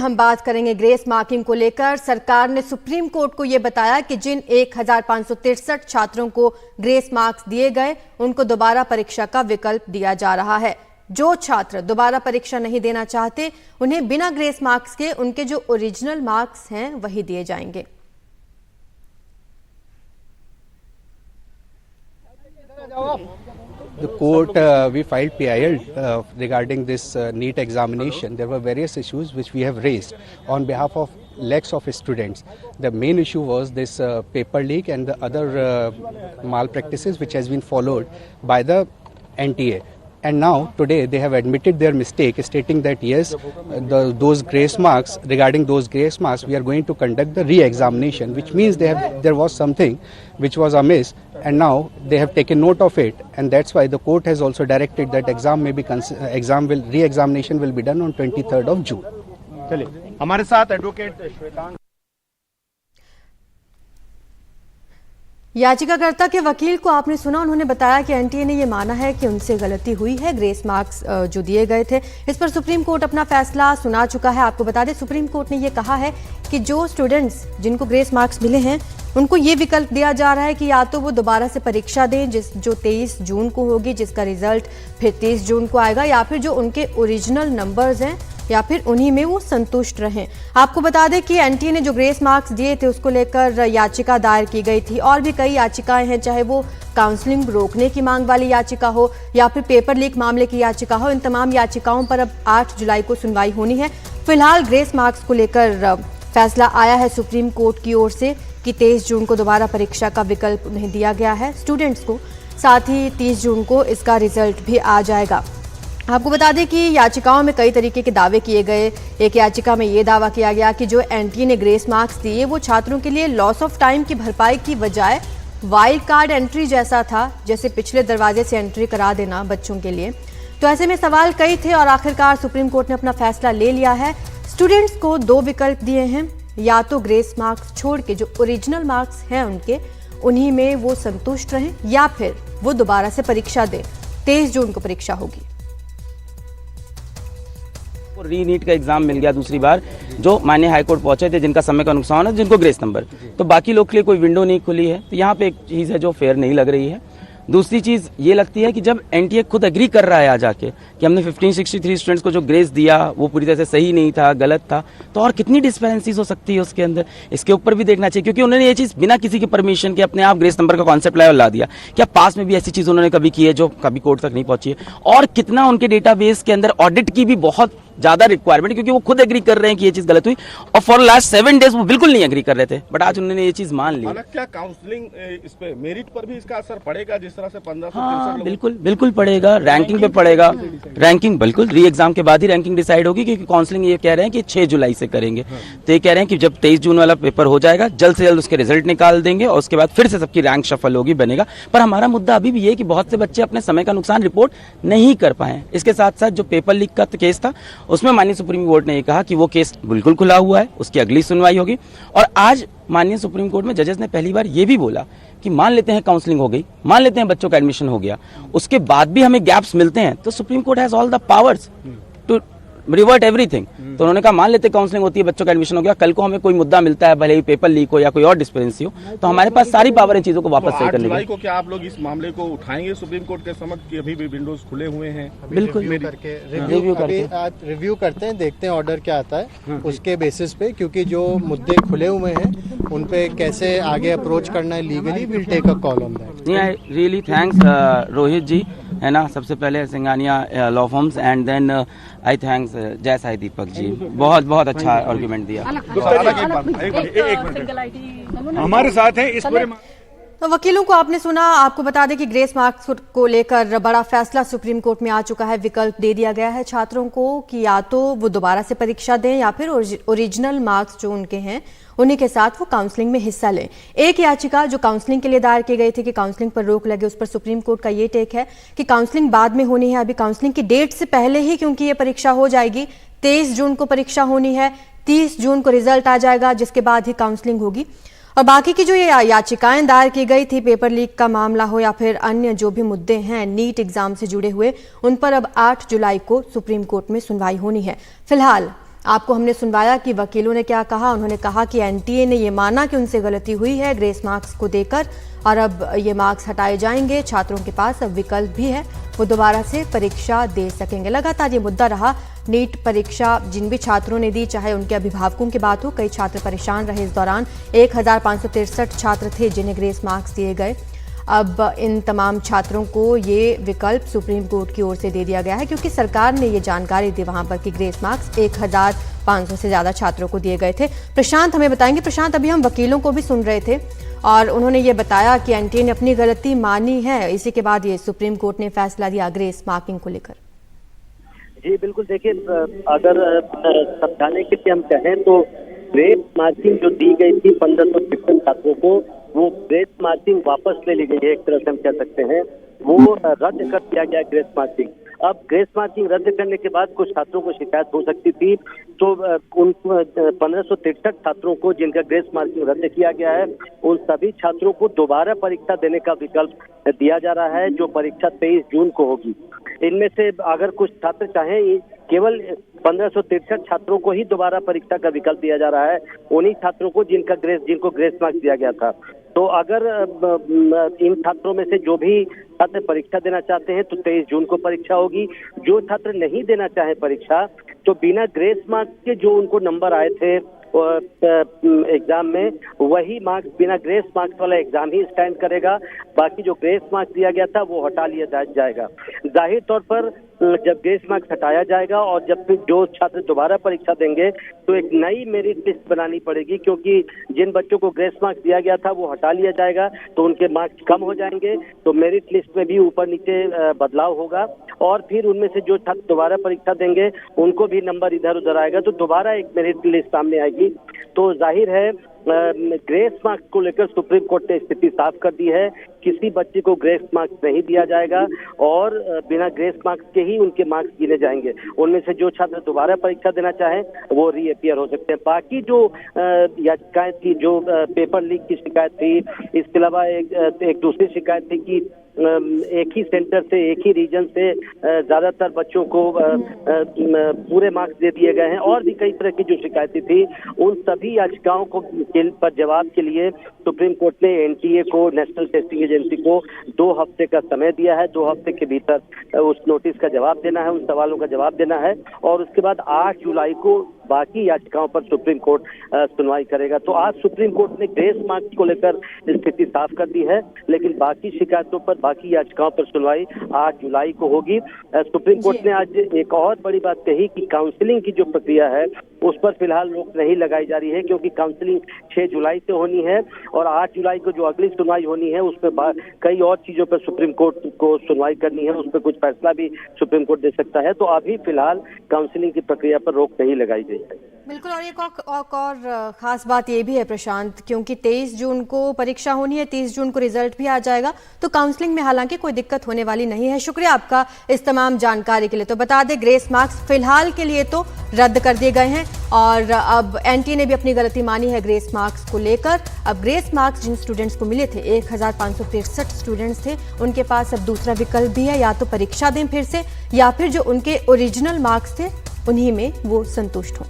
हम बात करेंगे ग्रेस मार्किंग को लेकर। सरकार ने सुप्रीम कोर्ट को यह बताया कि जिन 1563 छात्रों को ग्रेस मार्क्स दिए गए उनको दोबारा परीक्षा का विकल्प दिया जा रहा है। जो छात्र दोबारा परीक्षा नहीं देना चाहते उन्हें बिना ग्रेस मार्क्स के उनके जो ओरिजिनल मार्क्स हैं वही दिए जाएंगे। The court, we filed PIL regarding this NEET examination. There were various issues which we have raised on behalf of lakhs of students. The main issue was this paper leak and the other malpractices which has been followed by the NTA. And now today they have admitted their mistake, stating that yes, those grace marks, regarding those grace marks, we are going to conduct the re-examination, which means there was something which was amiss, and now they have taken note of it, and that's why the court has also directed that re-examination will be done on 23rd of June. चलिए हमारे साथ advocate Shwetang. याचिकाकर्ता के वकील को आपने सुना, उन्होंने बताया कि एनटीए ने यह माना है कि उनसे गलती हुई है। ग्रेस मार्क्स जो दिए गए थे इस पर सुप्रीम कोर्ट अपना फैसला सुना चुका है। आपको बता दें सुप्रीम कोर्ट ने यह कहा है कि जो स्टूडेंट्स जिनको ग्रेस मार्क्स मिले हैं उनको ये विकल्प दिया जा रहा है कि या तो वो दोबारा से परीक्षा दें जो 23 जून को होगी, जिसका रिजल्ट फिर 30 जून को आएगा, या फिर जो उनके ओरिजिनल नंबर्स हैं या फिर उन्हीं में वो संतुष्ट रहें। आपको बता दें कि एनटीए ने जो ग्रेस मार्क्स दिए थे उसको लेकर याचिका दायर की गई थी। और भी कई याचिकाएं हैं, चाहे वो काउंसलिंग रोकने की मांग वाली याचिका हो या फिर पेपर लीक मामले की याचिका हो। इन तमाम याचिकाओं पर अब 8 जुलाई को सुनवाई होनी है। फिलहाल ग्रेस मार्क्स को लेकर फैसला आया है सुप्रीम कोर्ट की ओर से कि 23 जून को दोबारा परीक्षा का विकल्प उन्हें दिया गया है स्टूडेंट्स को। साथ ही 30 जून को इसका रिजल्ट भी आ जाएगा। आपको बता दें कि याचिकाओं में कई तरीके के दावे किए गए। एक याचिका में ये दावा किया गया कि जो एनटीए ने ग्रेस मार्क्स दिए वो छात्रों के लिए लॉस ऑफ टाइम की भरपाई की बजाय वाइल्ड कार्ड एंट्री जैसा था, जैसे पिछले दरवाजे से एंट्री करा देना बच्चों के लिए। तो ऐसे में सवाल कई थे और आखिरकार सुप्रीम कोर्ट ने अपना फैसला ले लिया है। स्टूडेंट्स को 2 विकल्प दिए हैं, या तो ग्रेस मार्क्स छोड़ के जो ओरिजिनल मार्क्स हैं उनके उन्हीं में वो संतुष्ट रहें, या फिर वो दोबारा से परीक्षा दें। 23 जून को परीक्षा होगी। री नीट का एग्जाम मिल गया दूसरी बार, जो माननीय हाईकोर्ट पहुंचे थे, जिनका समय का नुकसान है, जिनको ग्रेस नंबर, तो बाकी लोग के लिए कोई विंडो नहीं खुली है। तो यहाँ पे एक चीज़ है जो फेयर नहीं लग रही है। दूसरी चीज़ ये लगती है कि जब एनटीए खुद एग्री कर रहा है आ जाके कि हमने 1563 स्टूडेंट्स को जो ग्रेस दिया वो पूरी तरह से सही नहीं था, गलत था, तो और कितनी डिस्पेरेंसीज हो सकती है उसके अंदर, इसके ऊपर भी देखना चाहिए। क्योंकि उन्होंने ये चीज़ बिना किसी की परमिशन के अपने आप ग्रेस नंबर का कॉन्सेप्ट लाया और ला दिया। क्या पास में भी ऐसी चीज़ उन्होंने कभी की है जो कभी कोर्ट तक नहीं पहुंची है? और कितना उनके डेटाबेस के अंदर ऑडिट की भी बहुत ज्यादा रिक्वायरमेंट, क्योंकि वो खुद एग्री कर रहे हैं कि ये चीज गलत हुई, और फॉर लास्ट 7 डेज वो बिल्कुल नहीं एग्री कर रहे थे, बट आज उन्होंने ये चीज मान ली। क्या काउंसलिंग इस पे मेरिट पर भी इसका असर पड़ेगा? जिस तरह से 15 हाँ, बिल्कुल पड़ेगा, रैंकिंग पे पड़ेगा। रैंकिंग बिल्कुल री एग्जाम के बाद ही रैंकिंग डिसाइड होगी, क्योंकि काउंसलिंग ये कह रहे हैं कि 6 जुलाई से करेंगे। तो ये कह रहे हैं कि जब 23 जून वाला पेपर हो जाएगा जल्द से जल्द उसके रिजल्ट निकाल देंगे और उसके बाद फिर से सबकी रैंक शफल होगी, बनेगा। पर हमारा मुद्दा अभी भी ये कि बहुत से बच्चे अपने समय का नुकसान रिपोर्ट नहीं कर पाए। इसके साथ साथ जो पेपर लीक का केस था उसमें माननीय सुप्रीम कोर्ट ने ये कहा कि वो केस बिल्कुल खुला हुआ है, उसकी अगली सुनवाई होगी। और आज माननीय सुप्रीम कोर्ट में जजेस ने पहली बार ये भी बोला कि मान लेते हैं काउंसलिंग हो गई, मान लेते हैं बच्चों का एडमिशन हो गया, उसके बाद भी हमें गैप्स मिलते हैं, तो Supreme Court has all the powers to revert everything. तो उन्होंने कहा मान लेते काउंसलिंग होती है, बच्चों का एडमिशन हो गया, कल को हमें कोई मुद्दा मिलता है, भले ही पेपर लीक हो या कोई और डिस्पेरेंसी हो, तो हमारे पास सारी पावर इन चीजों को वापस सही करने की। क्या आप लोग इस मामले को उठाएंगे सुप्रीम कोर्ट के समक्ष कि अभी भी विंडोज खुले हुए हैं? बिल्कुल रिव्यू करते हैं, देखते हैं ऑर्डर क्या आता है उसके बेसिस पे, क्योंकि जो मुद्दे खुले हुए हैं उन पे कैसे आगे अप्रोच करना है legally, will take a call on that. I really thanks Rohit ji, है ना, सबसे पहले Singhania law firms, and then I thanks Jay Sai Deepak ji, बहुत अच्छा आर्गुमेंट दिया। हमारे साथ है इस पूरे तो वकीलों को आपने सुना। आपको बता दें कि ग्रेस मार्क्स को लेकर बड़ा फैसला सुप्रीम कोर्ट में आ चुका है। विकल्प दे दिया गया है छात्रों को कि या तो वो दोबारा से परीक्षा दें या फिर ओरिजिनल मार्क्स जो उनके हैं उन्हीं के साथ वो काउंसलिंग में हिस्सा लें। एक याचिका जो काउंसलिंग के लिए दायर की गई थी कि काउंसलिंग पर रोक लगे, उस पर सुप्रीम कोर्ट का ये टेक है कि काउंसलिंग बाद में होनी है, अभी काउंसलिंग की डेट से पहले ही क्योंकि ये परीक्षा हो जाएगी। 23 जून को परीक्षा होनी है, 30 जून को रिजल्ट आ जाएगा, जिसके बाद ही काउंसलिंग होगी। और बाकी की जो ये याचिकाएं दायर की गई थी, पेपर लीक का मामला हो या फिर अन्य जो भी मुद्दे हैं नीट एग्जाम से जुड़े हुए, उन पर अब 8 जुलाई को सुप्रीम कोर्ट में सुनवाई होनी है। फिलहाल आपको हमने सुनवाया कि वकीलों ने क्या कहा। उन्होंने कहा कि एनटीए ने ये माना कि उनसे गलती हुई है ग्रेस मार्क्स को देकर, और अब ये मार्क्स हटाए जाएंगे। छात्रों के पास अब विकल्प भी है, वो दोबारा से परीक्षा दे सकेंगे। लगातार ये मुद्दा रहा। नीट परीक्षा जिन भी छात्रों ने दी, चाहे उनके अभिभावकों की बात हो, कई छात्र परेशान रहे इस दौरान। 1563 छात्र थे जिन्हें ग्रेस मार्क्स दिए गए। अब इन तमाम छात्रों को ये विकल्प सुप्रीम कोर्ट की ओर से दे दिया गया है, क्योंकि सरकार ने ये जानकारी दी वहां पर कि ग्रेस मार्क्स 1500 से ज़्यादा छात्रों को दिए गए थे। प्रशांत हमें बताएंगे। प्रशांत, अभी हम वकीलों को भी सुन रहे थे और उन्होंने ये बताया कि एनटीए ने अपनी गलती मानी है। इसी के बाद ये सुप्रीम कोर्ट ने फैसला दिया ग्रेस मार्किंग को लेकर। जी बिल्कुल, देखिए अगर समझाने के लिए हम कहें तो ग्रेस मार्किंग जो दी गई थी 1563 छात्रों को, वो ग्रेस मार्किंग वापस ले ली गई है। एक तरह से हम कह सकते हैं वो रद्द कर दिया गया ग्रेस मार्किंग। अब ग्रेस मार्किंग रद्द करने के बाद कुछ छात्रों को शिकायत हो सकती थी, तो उन 1563 छात्रों को जिनका ग्रेस मार्किंग रद्द किया गया है, उन सभी छात्रों को दोबारा परीक्षा देने का विकल्प दिया जा रहा है, जो परीक्षा 23 जून को होगी। इनमें से अगर कुछ छात्र चाहें, केवल 1563 छात्रों को ही दोबारा परीक्षा का विकल्प दिया जा रहा है, उन्हीं छात्रों को जिनको ग्रेस मार्क्स दिया गया था। तो अगर इन छात्रों में से जो भी छात्र परीक्षा देना चाहते हैं तो 23 जून को परीक्षा होगी। जो छात्र नहीं देना चाहे परीक्षा, तो बिना ग्रेस मार्क्स के जो उनको नंबर आए थे एग्जाम में, वही मार्क्स बिना ग्रेस मार्क्स वाला एग्जाम ही स्टैंड करेगा। बाकी जो ग्रेस मार्क्स दिया गया था वो हटा लिया जाएगा। जाहिर तौर पर जब ग्रेस मार्क्स हटाया जाएगा और जब फिर जो छात्र दोबारा परीक्षा देंगे तो एक नई मेरिट लिस्ट बनानी पड़ेगी, क्योंकि जिन बच्चों को ग्रेस मार्क्स दिया गया था वो हटा लिया जाएगा तो उनके मार्क्स कम हो जाएंगे, तो मेरिट लिस्ट में भी ऊपर नीचे बदलाव होगा। और फिर उनमें से जो छात्र दोबारा परीक्षा देंगे उनको भी नंबर इधर उधर आएगा, तो दोबारा एक मेरिट लिस्ट सामने आएगी। तो जाहिर है ग्रेस मार्क्स को लेकर सुप्रीम कोर्ट ने स्थिति साफ कर दी है। किसी बच्चे को ग्रेस मार्क्स नहीं दिया जाएगा और बिना ग्रेस मार्क्स के ही उनके मार्क्स गिने जाएंगे। उनमें से जो छात्र दोबारा परीक्षा देना चाहें वो रीअपियर हो सकते हैं। बाकी जो याचिकाएं थी, जो पेपर लीक की शिकायत थी, इसके अलावा एक दूसरी शिकायत थी कि एक ही सेंटर से, एक ही रीजन से ज्यादातर बच्चों को पूरे मार्क्स दे दिए गए हैं, और भी कई तरह की जो शिकायतें थी, उन सभी याचिकाओं को पर जवाब के लिए सुप्रीम कोर्ट ने एनटीए को, नेशनल टेस्टिंग एजेंसी को 2 हफ्ते का समय दिया है। 2 हफ्ते के भीतर उस नोटिस का जवाब देना है, उन सवालों का जवाब देना है, और उसके बाद 8 जुलाई को बाकी याचिकाओं पर सुप्रीम कोर्ट सुनवाई करेगा। तो आज सुप्रीम कोर्ट ने ग्रेस मार्क्स को लेकर स्थिति साफ कर दी है, लेकिन बाकी शिकायतों पर, बाकी याचिकाओं पर सुनवाई 8 जुलाई को होगी। सुप्रीम कोर्ट ने आज एक और बड़ी बात कही कि काउंसलिंग की जो प्रक्रिया है उस पर फिलहाल रोक नहीं लगाई जा रही है, क्योंकि काउंसलिंग 6 जुलाई से होनी है और 8 जुलाई को जो अगली सुनवाई होनी है उसमें कई और चीजों पर सुप्रीम कोर्ट को सुनवाई करनी है, उस पर कुछ फैसला भी सुप्रीम कोर्ट दे सकता है। तो अभी फिलहाल काउंसलिंग की प्रक्रिया पर रोक नहीं लगाई गई है। बिल्कुल, और एक और खास बात ये भी है प्रशांत, क्योंकि 23 जून को परीक्षा होनी है, 30 जून को रिजल्ट भी आ जाएगा, तो काउंसलिंग में हालांकि कोई दिक्कत होने वाली नहीं है। शुक्रिया आपका इस तमाम जानकारी के लिए। तो बता दें, ग्रेस मार्क्स फिलहाल के लिए तो रद्द कर दिए गए हैं और अब एनटीए ने भी अपनी गलती मानी है ग्रेस मार्क्स को लेकर। अब ग्रेस मार्क्स जिन स्टूडेंट्स को मिले थे, 1563 स्टूडेंट्स थे, उनके पास अब दूसरा विकल्प भी है, या तो परीक्षा दें फिर से, या फिर जो उनके ओरिजिनल मार्क्स थे उन्हीं में वो संतुष्ट हों।